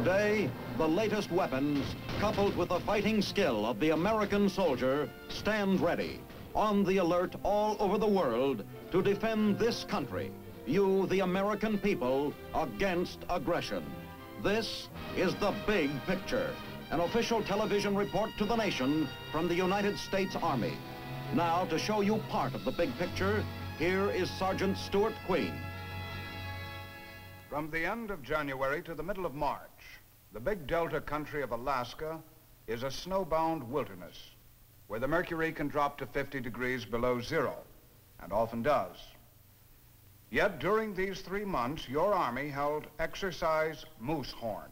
Today, the latest weapons, coupled with the fighting skill of the American soldier, stand ready, on the alert all over the world to defend this country, you, the American people, against aggression. This is The Big Picture, an official television report to the nation from the United States Army. Now, to show you part of the big picture, here is Sergeant Stuart Queen. From the end of January to the middle of March, the big delta country of Alaska is a snowbound wilderness where the mercury can drop to 50 degrees below zero, and often does. Yet during these 3 months, your Army held Exercise Moosehorn,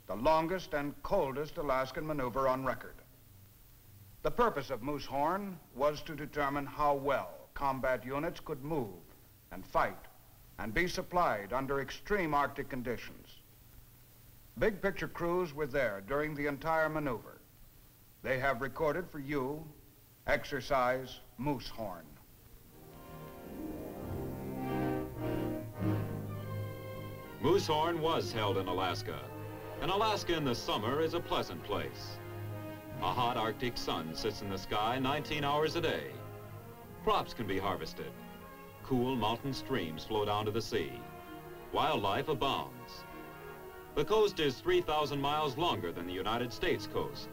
the longest and coldest Alaskan maneuver on record. The purpose of Moosehorn was to determine how well combat units could move and fight and be supplied under extreme Arctic conditions. Big picture crews were there during the entire maneuver. They have recorded for you Exercise Moosehorn. Moosehorn was held in Alaska, and Alaska in the summer is a pleasant place. A hot Arctic sun sits in the sky 19 hours a day. Crops can be harvested. Cool mountain streams flow down to the sea. Wildlife abounds. The coast is 3,000 miles longer than the United States coast.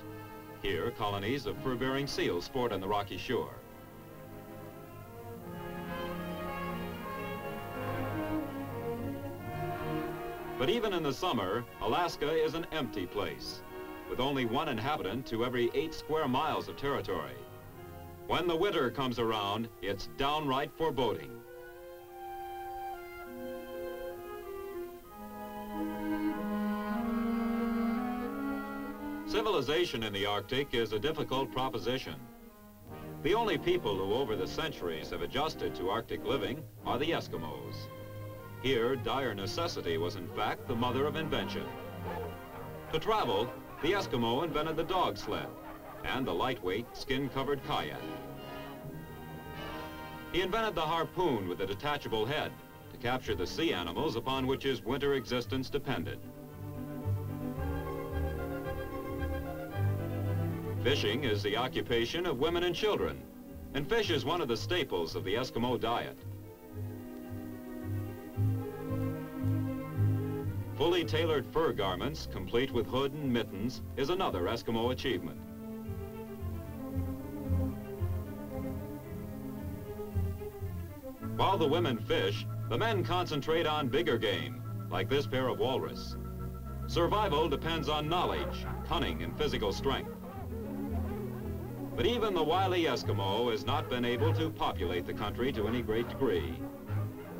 Here, colonies of fur-bearing seals sport on the rocky shore. But even in the summer, Alaska is an empty place, with only 1 inhabitant to every 8 square miles of territory. When the winter comes around, it's downright foreboding. Civilization in the Arctic is a difficult proposition. The only people who over the centuries have adjusted to Arctic living are the Eskimos. Here, dire necessity was in fact the mother of invention. To travel, the Eskimo invented the dog sled and the lightweight, skin-covered kayak. He invented the harpoon with a detachable head to capture the sea animals upon which his winter existence depended. Fishing is the occupation of women and children, and fish is one of the staples of the Eskimo diet. Fully tailored fur garments, complete with hood and mittens, is another Eskimo achievement. While the women fish, the men concentrate on bigger game, like this pair of walrus. Survival depends on knowledge, cunning, and physical strength. But even the wily Eskimo has not been able to populate the country to any great degree.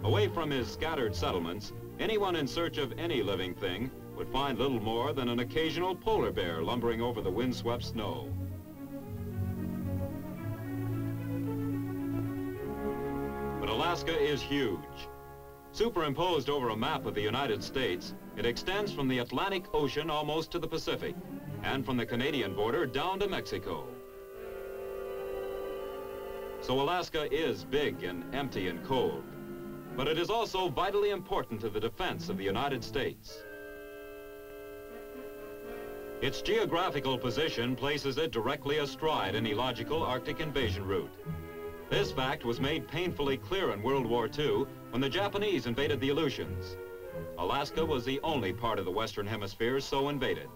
Away from his scattered settlements, anyone in search of any living thing would find little more than an occasional polar bear lumbering over the windswept snow. But Alaska is huge. Superimposed over a map of the United States, it extends from the Atlantic Ocean almost to the Pacific, and from the Canadian border down to Mexico. So Alaska is big and empty and cold, but it is also vitally important to the defense of the United States. Its geographical position places it directly astride any logical Arctic invasion route. This fact was made painfully clear in World War II when the Japanese invaded the Aleutians. Alaska was the only part of the Western Hemisphere so invaded.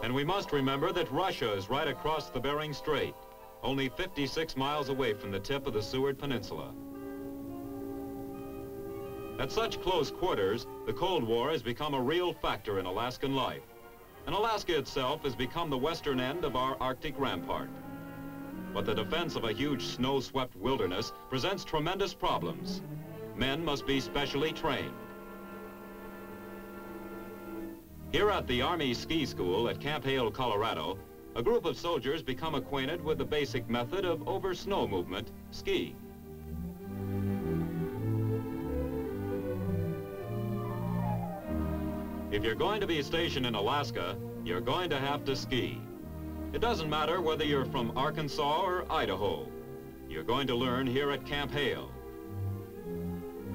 And we must remember that Russia is right across the Bering Strait, only 56 miles away from the tip of the Seward Peninsula. At such close quarters, the Cold War has become a real factor in Alaskan life, and Alaska itself has become the western end of our Arctic rampart. But the defense of a huge snow-swept wilderness presents tremendous problems. Men must be specially trained. Here at the Army Ski School at Camp Hale, Colorado, a group of soldiers become acquainted with the basic method of over-snow movement, skiing. If you're going to be stationed in Alaska, you're going to have to ski. It doesn't matter whether you're from Arkansas or Idaho. You're going to learn here at Camp Hale.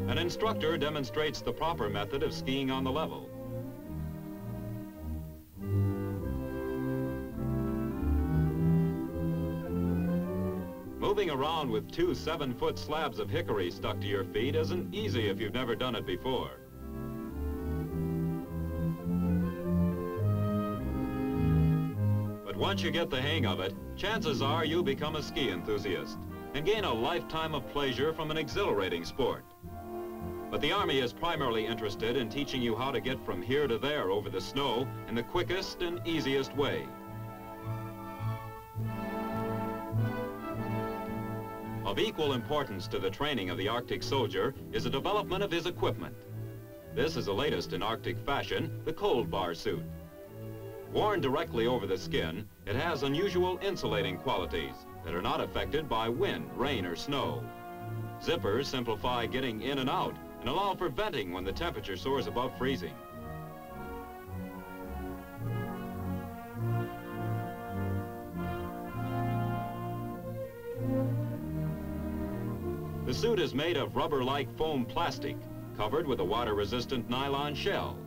An instructor demonstrates the proper method of skiing on the level. Moving around with two 7-foot slabs of hickory stuck to your feet isn't easy if you've never done it before. But once you get the hang of it, chances are you'll become a ski enthusiast and gain a lifetime of pleasure from an exhilarating sport. But the Army is primarily interested in teaching you how to get from here to there over the snow in the quickest and easiest way. Of equal importance to the training of the Arctic soldier is the development of his equipment. This is the latest in Arctic fashion, the cold bar suit. Worn directly over the skin, it has unusual insulating qualities that are not affected by wind, rain, or snow. Zippers simplify getting in and out and allow for venting when the temperature soars above freezing. The suit is made of rubber-like foam plastic, covered with a water-resistant nylon shell.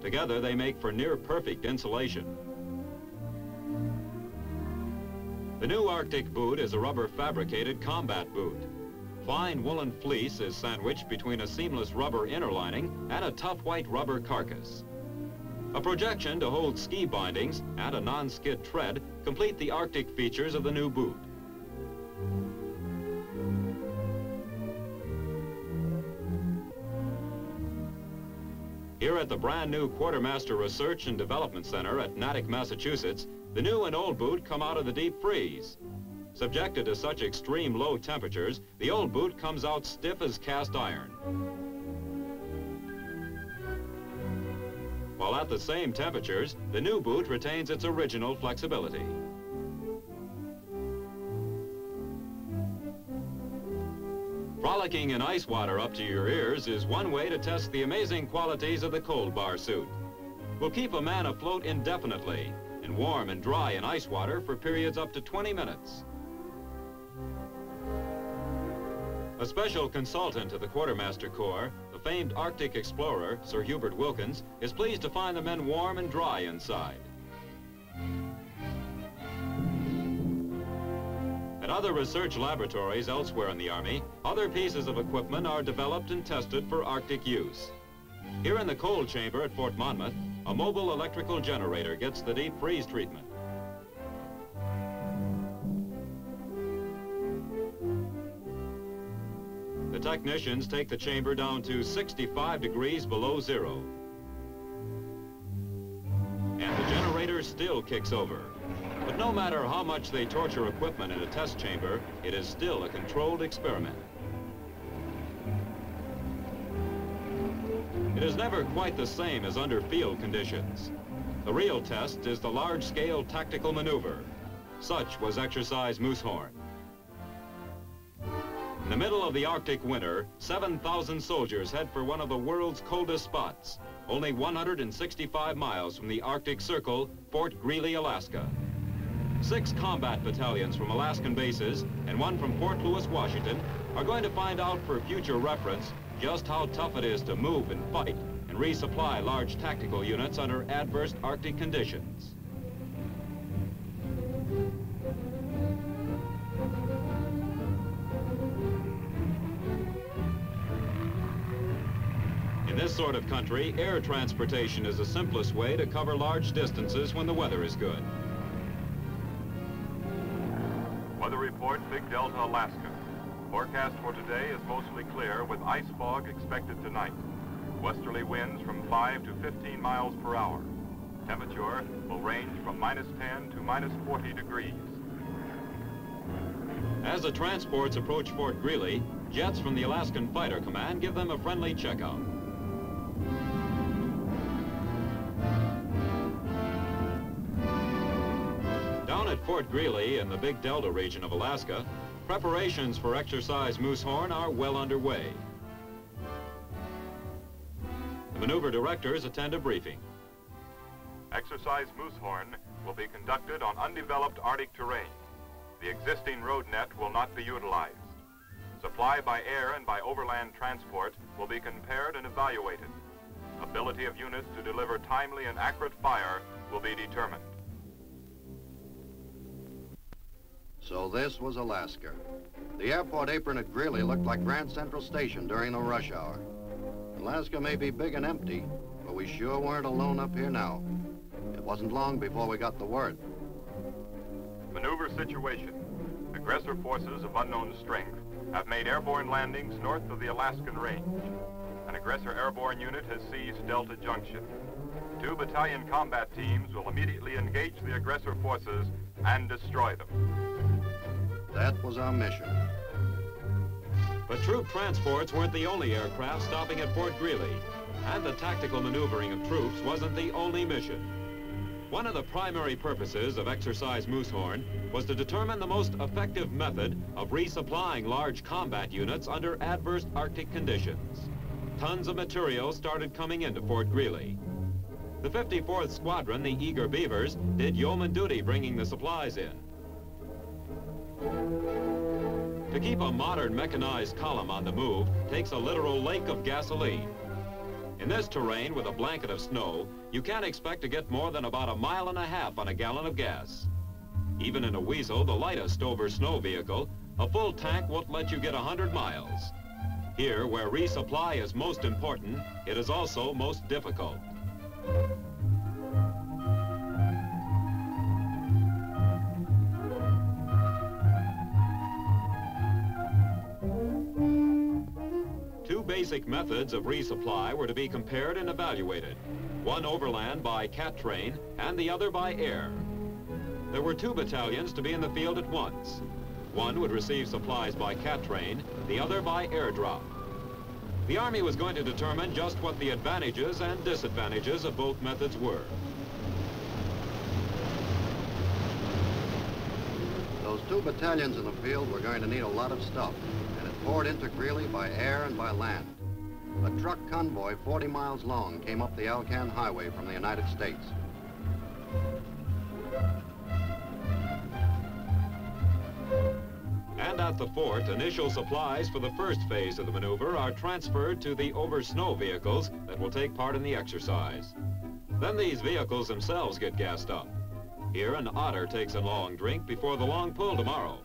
Together, they make for near-perfect insulation. The new Arctic boot is a rubber-fabricated combat boot. Fine woolen fleece is sandwiched between a seamless rubber inner lining and a tough white rubber carcass. A projection to hold ski bindings and a non-skid tread complete the Arctic features of the new boot. Here at the brand new Quartermaster Research and Development Center at Natick, Massachusetts, the new and old boot come out of the deep freeze. Subjected to such extreme low temperatures, the old boot comes out stiff as cast iron. While at the same temperatures, the new boot retains its original flexibility. Frolicking in ice water up to your ears is one way to test the amazing qualities of the cold bar suit. Will keep a man afloat indefinitely and warm and dry in ice water for periods up to 20 minutes. A special consultant to the Quartermaster Corps, the famed Arctic explorer, Sir Hubert Wilkins, is pleased to find the men warm and dry inside. At other research laboratories elsewhere in the Army, other pieces of equipment are developed and tested for Arctic use. Here in the cold chamber at Fort Monmouth, a mobile electrical generator gets the deep freeze treatment. The technicians take the chamber down to 65 degrees below zero. And the generator still kicks over. But no matter how much they torture equipment in a test chamber, it is still a controlled experiment. It is never quite the same as under field conditions. The real test is the large-scale tactical maneuver. Such was Exercise Moosehorn. In the middle of the Arctic winter, 7,000 soldiers head for one of the world's coldest spots, only 165 miles from the Arctic Circle, Fort Greely, Alaska. 6 combat battalions from Alaskan bases and 1 from Fort Lewis, Washington, are going to find out for future reference just how tough it is to move and fight and resupply large tactical units under adverse Arctic conditions. In this sort of country, air transportation is the simplest way to cover large distances when the weather is good. Weather report, Big Delta, Alaska. Forecast for today is mostly clear with ice fog expected tonight. Westerly winds from 5 to 15 miles per hour. Temperature will range from -10 to -40 degrees. As the transports approach Fort Greely, jets from the Alaskan Fighter Command give them a friendly checkout. Down at Fort Greely in the Big Delta region of Alaska, preparations for Exercise Moosehorn are well underway. The maneuver directors attend a briefing. Exercise Moosehorn will be conducted on undeveloped Arctic terrain. The existing road net will not be utilized. Supply by air and by overland transport will will be compared and evaluated. Ability of units to deliver timely and accurate fire will be determined. So this was Alaska. The airport apron at Greeley looked like Grand Central Station during the rush hour. Alaska may be big and empty, but we sure weren't alone up here now. It wasn't long before we got the word. Maneuver situation. Aggressor forces of unknown strength have made airborne landings north of the Alaskan range. An aggressor airborne unit has seized Delta Junction. 2 battalion combat teams will immediately engage the aggressor forces and destroy them. That was our mission. But troop transports weren't the only aircraft stopping at Fort Greely, and the tactical maneuvering of troops wasn't the only mission. One of the primary purposes of Exercise Moosehorn was to determine the most effective method of resupplying large combat units under adverse Arctic conditions. Tons of material started coming into Fort Greely. The 54th Squadron, the Eager Beavers, did yeoman duty bringing the supplies in. To keep a modern mechanized column on the move takes a literal lake of gasoline. In this terrain with a blanket of snow, you can't expect to get more than about 1.5 miles on a gallon of gas. Even in a Weasel, the lightest over snow vehicle, a full tank won't let you get 100 miles. Here, where resupply is most important, it is also most difficult. Two basic methods of resupply were to be compared and evaluated. One overland by cat train and the other by air. There were 2 battalions to be in the field at once. One would receive supplies by cat train, the other by airdrop. The Army was going to determine just what the advantages and disadvantages of both methods were. Those 2 battalions in the field were going to need a lot of stuff, and it poured into Greeley by air and by land. A truck convoy 40 miles long came up the Alcan Highway from the United States. And at the fort, initial supplies for the first phase of the maneuver are transferred to the over-snow vehicles that will take part in the exercise. Then these vehicles themselves get gassed up. Here, an otter takes a long drink before the long pull tomorrow.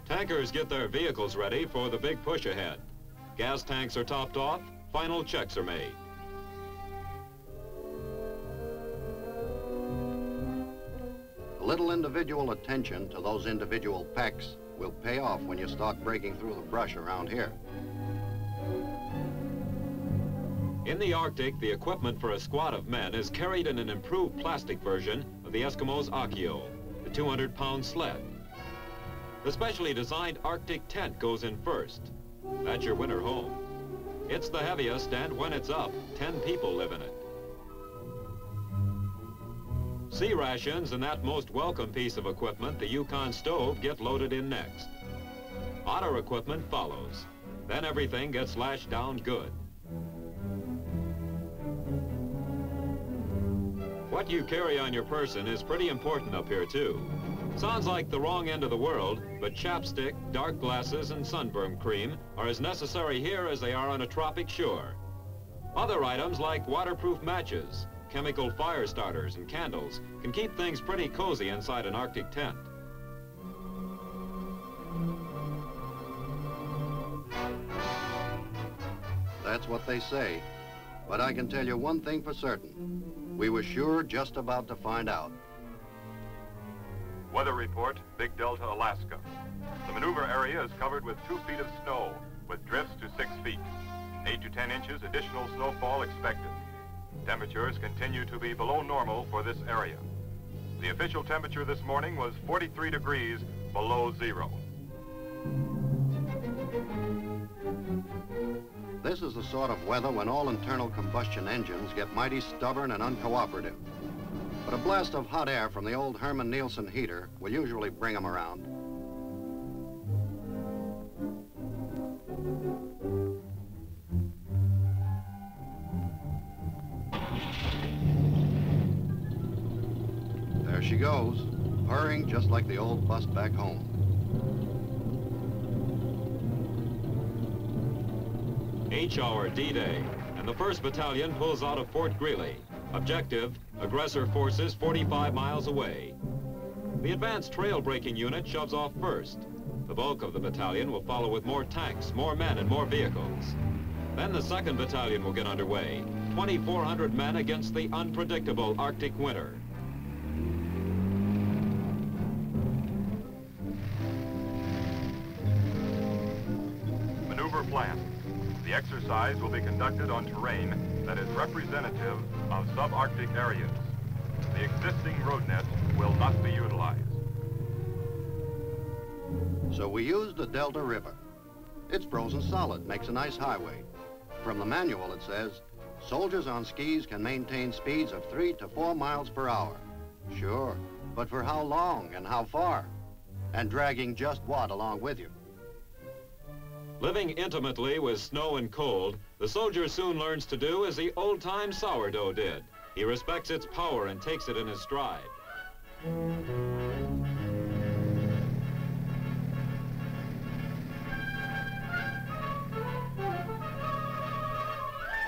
Tankers get their vehicles ready for the big push ahead. Gas tanks are topped off, final checks are made. A little individual attention to those individual packs will pay off when you start breaking through the brush around here. In the Arctic, the equipment for a squad of men is carried in an improved plastic version of the Eskimos' Akio, the 200-pound sled. The specially designed Arctic tent goes in first. That's your winter home. It's the heaviest, and when it's up, 10 people live in it. Sea rations and that most welcome piece of equipment, the Yukon stove, get loaded in next. Otter equipment follows. Then everything gets lashed down good. What you carry on your person is pretty important up here, too. Sounds like the wrong end of the world, but chapstick, dark glasses, and sunburn cream are as necessary here as they are on a tropic shore. Other items like waterproof matches, chemical fire starters, and candles can keep things pretty cozy inside an Arctic tent. That's what they say. But I can tell you one thing for certain. We were sure just about to find out. Weather report, Big Delta, Alaska. The maneuver area is covered with 2 feet of snow, with drifts to 6 feet. 8 to 10 inches additional snowfall expected. Temperatures continue to be below normal for this area. The official temperature this morning was 43 degrees below zero. This is the sort of weather when all internal combustion engines get mighty stubborn and uncooperative. But a blast of hot air from the old Herman Nielsen heater will usually bring them around. There she goes. purring just like the old bus back home. H-hour D-Day, and the 1st Battalion pulls out of Fort Greely. Objective, aggressor forces 45 miles away. The advanced trail-breaking unit shoves off first. The bulk of the battalion will follow with more tanks, more men, and more vehicles. Then the 2nd Battalion will get underway. 2,400 men against the unpredictable Arctic winter. Maneuver plan. The exercise will be conducted on terrain that is representative of subarctic areas. The existing road net will not be utilized. So we used the Delta River. It's frozen solid, makes a nice highway. From the manual it says, soldiers on skis can maintain speeds of 3 to 4 miles per hour. Sure, but for how long and how far? And dragging just what along with you? Living intimately with snow and cold, the soldier soon learns to do as the old-time sourdough did. He respects its power and takes it in his stride.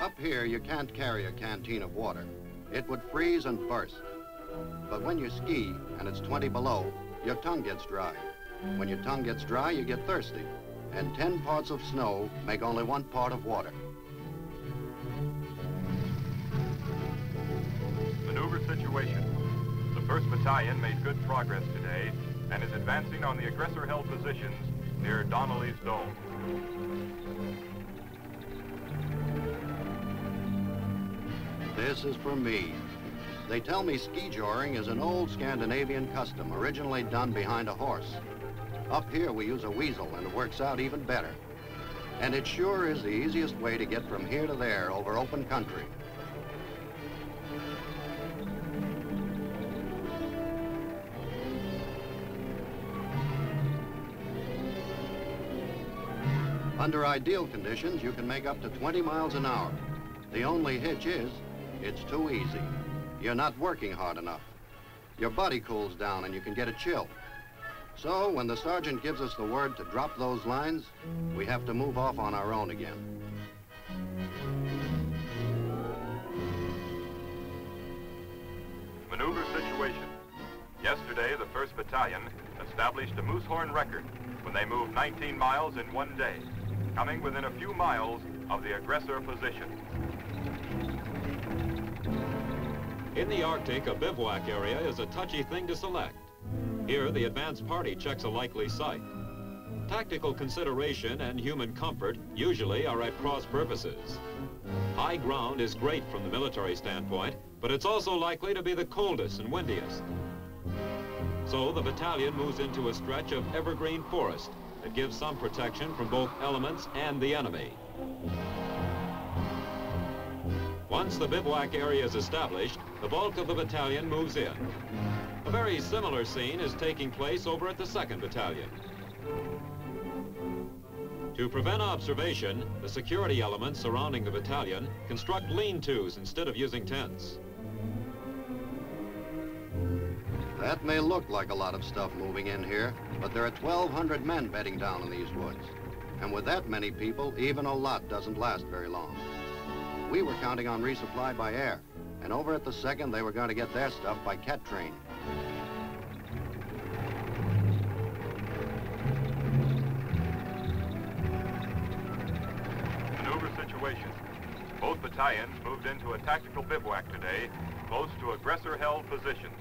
Up here, you can't carry a canteen of water. It would freeze and burst. But when you ski and it's 20 below, your tongue gets dry. When your tongue gets dry, you get thirsty. And 10 parts of snow make only 1 part of water. Maneuver situation. The 1st Battalion made good progress today and is advancing on the aggressor-held positions near Donnelly's Dome. This is for me. They tell me ski joring is an old Scandinavian custom originally done behind a horse. Up here we use a weasel and it works out even better. And it sure is the easiest way to get from here to there over open country. Under ideal conditions, you can make up to 20 miles an hour. The only hitch is, it's too easy. You're not working hard enough. Your body cools down and you can get a chill. So when the sergeant gives us the word to drop those lines, we have to move off on our own again. Maneuver situation. Yesterday, the 1st Battalion established a Moosehorn record when they moved 19 miles in 1 day, coming within a few miles of the aggressor position. In the Arctic, a bivouac area is a touchy thing to select. Here, the advance party checks a likely site. Tactical consideration and human comfort usually are at cross purposes. High ground is great from the military standpoint, but it's also likely to be the coldest and windiest. So the battalion moves into a stretch of evergreen forest that gives some protection from both elements and the enemy. Once the bivouac area is established, the bulk of the battalion moves in. A very similar scene is taking place over at the 2nd Battalion. To prevent observation, the security elements surrounding the battalion construct lean-tos instead of using tents. That may look like a lot of stuff moving in here, but there are 1,200 men bedding down in these woods. And with that many people, even a lot doesn't last very long. We were counting on resupply by air, and over at the 2nd, they were going to get their stuff by cat train. Maneuver situation. Both battalions moved into a tactical bivouac today, close to aggressor-held positions.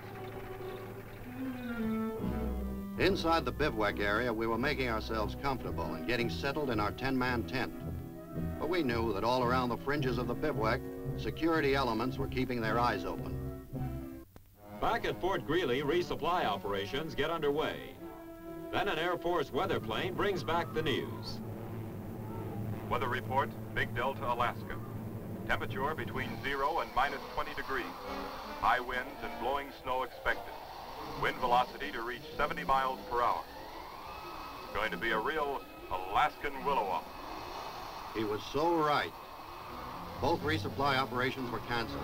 Inside the bivouac area, we were making ourselves comfortable and getting settled in our 10-man tent. But we knew that all around the fringes of the bivouac, security elements were keeping their eyes open. Back at Fort Greely, resupply operations get underway. Then an Air Force weather plane brings back the news. Weather report, Big Delta, Alaska. Temperature between 0 and -20 degrees. High winds and blowing snow expected. Wind velocity to reach 70 miles per hour. Going to be a real Alaskan willow-up. He was so right. Both resupply operations were canceled.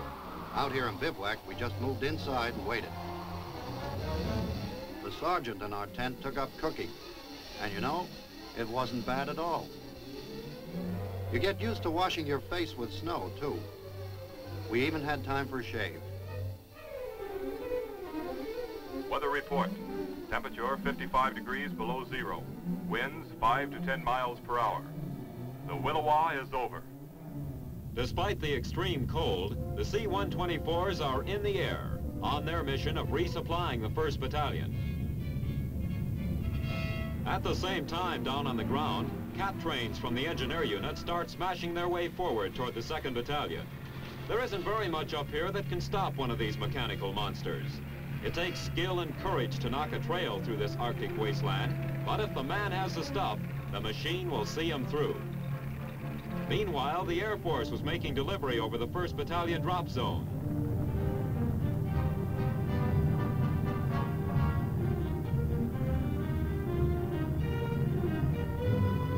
Out here in bivouac, we just moved inside and waited. The sergeant in our tent took up cooking. And you know, it wasn't bad at all. You get used to washing your face with snow, too. We even had time for a shave. Weather report. Temperature 55 degrees below zero. Winds 5 to 10 miles per hour. The Willowa is over. Despite the extreme cold, the C-124s are in the air on their mission of resupplying the 1st Battalion. At the same time, down on the ground, cat trains from the engineer unit start smashing their way forward toward the 2nd Battalion. There isn't very much up here that can stop one of these mechanical monsters. It takes skill and courage to knock a trail through this Arctic wasteland, but if the man has the stuff, the machine will see him through. Meanwhile, the Air Force was making delivery over the 1st Battalion drop zone.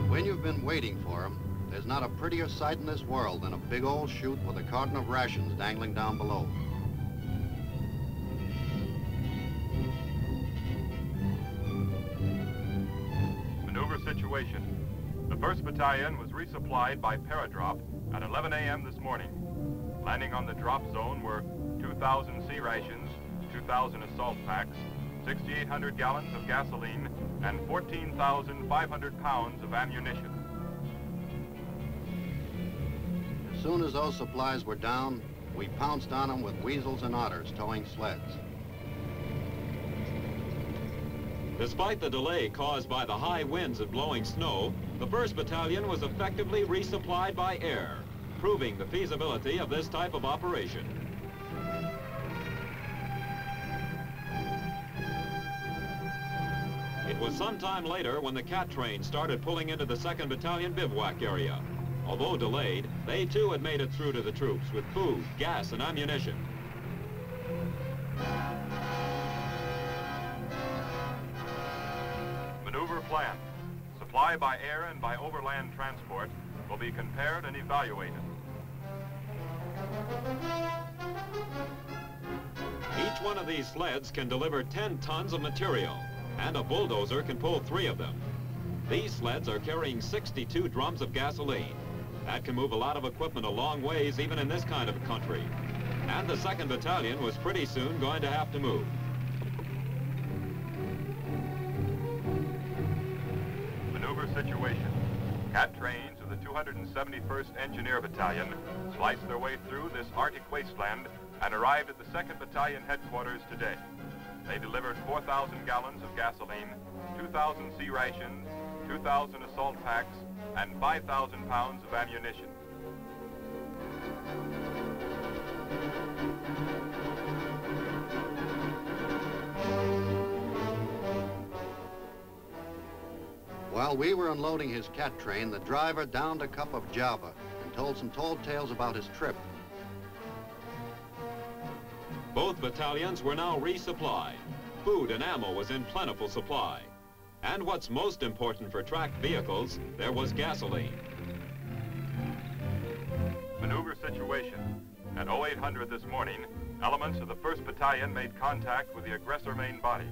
When you've been waiting for him, there's not a prettier sight in this world than a big old chute with a carton of rations dangling down below. Maneuver situation. The 1st Battalion was resupplied by paradrop at 11 a.m. this morning. Landing on the drop zone were 2,000 sea rations, 2,000 assault packs, 6,800 gallons of gasoline, and 14,500 pounds of ammunition. As soon as those supplies were down, we pounced on them with weasels and otters towing sleds. Despite the delay caused by the high winds and blowing snow, the 1st Battalion was effectively resupplied by air, proving the feasibility of this type of operation. It was some time later when the cat train started pulling into the 2nd Battalion bivouac area. Although delayed, they too had made it through to the troops with food, gas, and ammunition. Maneuver plan. Supply by air and by overland transport will be compared and evaluated. Each one of these sleds can deliver 10 tons of material, and a bulldozer can pull 3 of them. These sleds are carrying 62 drums of gasoline. That can move a lot of equipment a long ways, even in this kind of a country. And the 2nd Battalion was pretty soon going to have to move. Maneuver situation. Cat trains of the 271st Engineer Battalion sliced their way through this Arctic wasteland and arrived at the 2nd Battalion headquarters today. They delivered 4,000 gallons of gasoline, 2,000 sea rations, 2,000 assault packs, and 5,000 pounds of ammunition. While we were unloading his cat train, the driver downed a cup of Java and told some tall tales about his trip. Both battalions were now resupplied. Food and ammo was in plentiful supply. And what's most important for tracked vehicles, there was gasoline. Maneuver situation. At 0800 this morning, elements of the 1st Battalion made contact with the aggressor main body.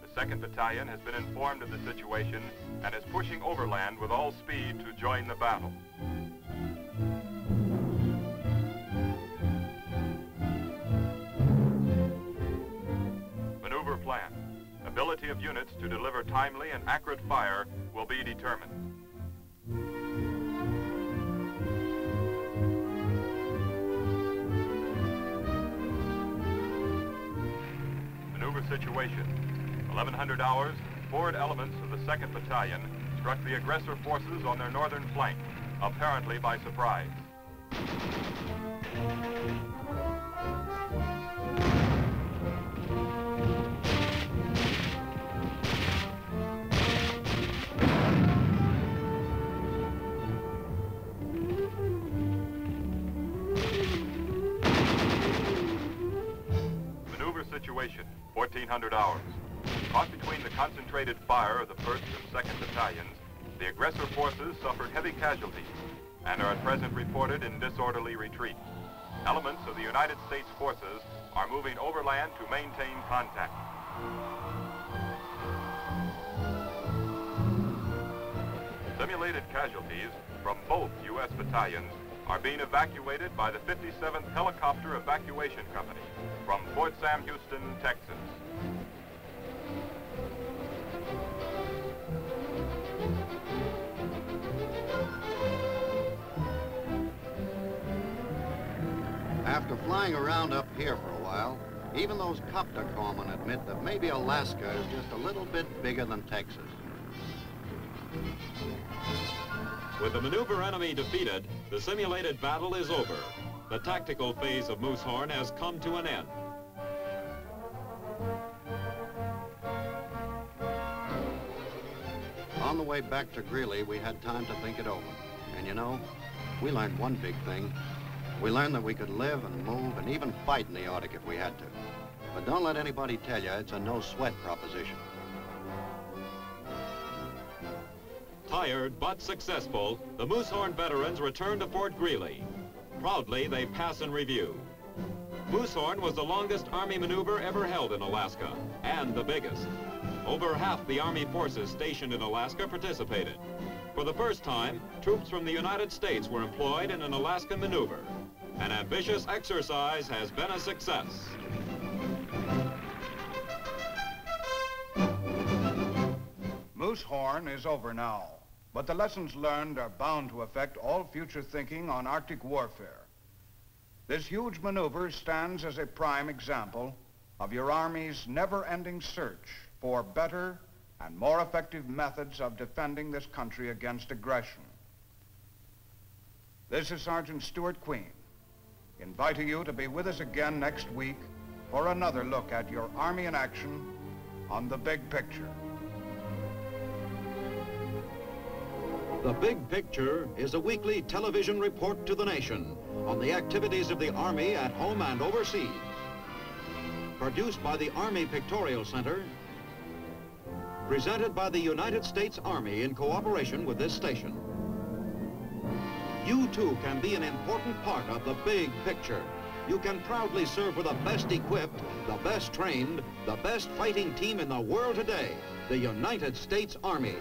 The 2nd Battalion has been informed of the situation and is pushing overland with all speed to join the battle. Maneuver plan. Ability of units to deliver timely and accurate fire will be determined. Maneuver situation. 1100 hours, forward elements of the 2nd Battalion struck the aggressor forces on their northern flank, apparently by surprise. Maneuver situation, 1400 hours. Caught between the concentrated fire of the 1st and 2nd Battalions, the aggressor forces suffered heavy casualties and are at present reported in disorderly retreat. Elements of the United States forces are moving overland to maintain contact. simulated casualties from both U.S. battalions are being evacuated by the 57th Helicopter Evacuation Company from Fort Sam Houston, Texas. After flying around up here for a while, even those copter corpsmen admit that maybe Alaska is just a little bit bigger than Texas. With the maneuver enemy defeated, the simulated battle is over. The tactical phase of Moosehorn has come to an end. On the way back to Greeley, we had time to think it over. And you know, we learned one big thing. We learned that we could live and move and even fight in the Arctic if we had to. But don't let anybody tell you it's a no-sweat proposition. Tired but successful, the Moosehorn veterans return to Fort Greely. Proudly, they pass in review. Moosehorn was the longest Army maneuver ever held in Alaska, and the biggest. Over half the Army forces stationed in Alaska participated. For the first time, troops from the United States were employed in an Alaskan maneuver. An ambitious exercise has been a success. Moosehorn is over now, but the lessons learned are bound to affect all future thinking on Arctic warfare. This huge maneuver stands as a prime example of your Army's never-ending search for better and more effective methods of defending this country against aggression. This is Sergeant Stuart Queen, inviting you to be with us again next week for another look at your Army in action on The Big Picture. The Big Picture is a weekly television report to the nation on the activities of the Army at home and overseas. Produced by the Army Pictorial Center, presented by the United States Army in cooperation with this station. You too can be an important part of the big picture. You can proudly serve with the best equipped, the best trained, the best fighting team in the world today, the United States Army.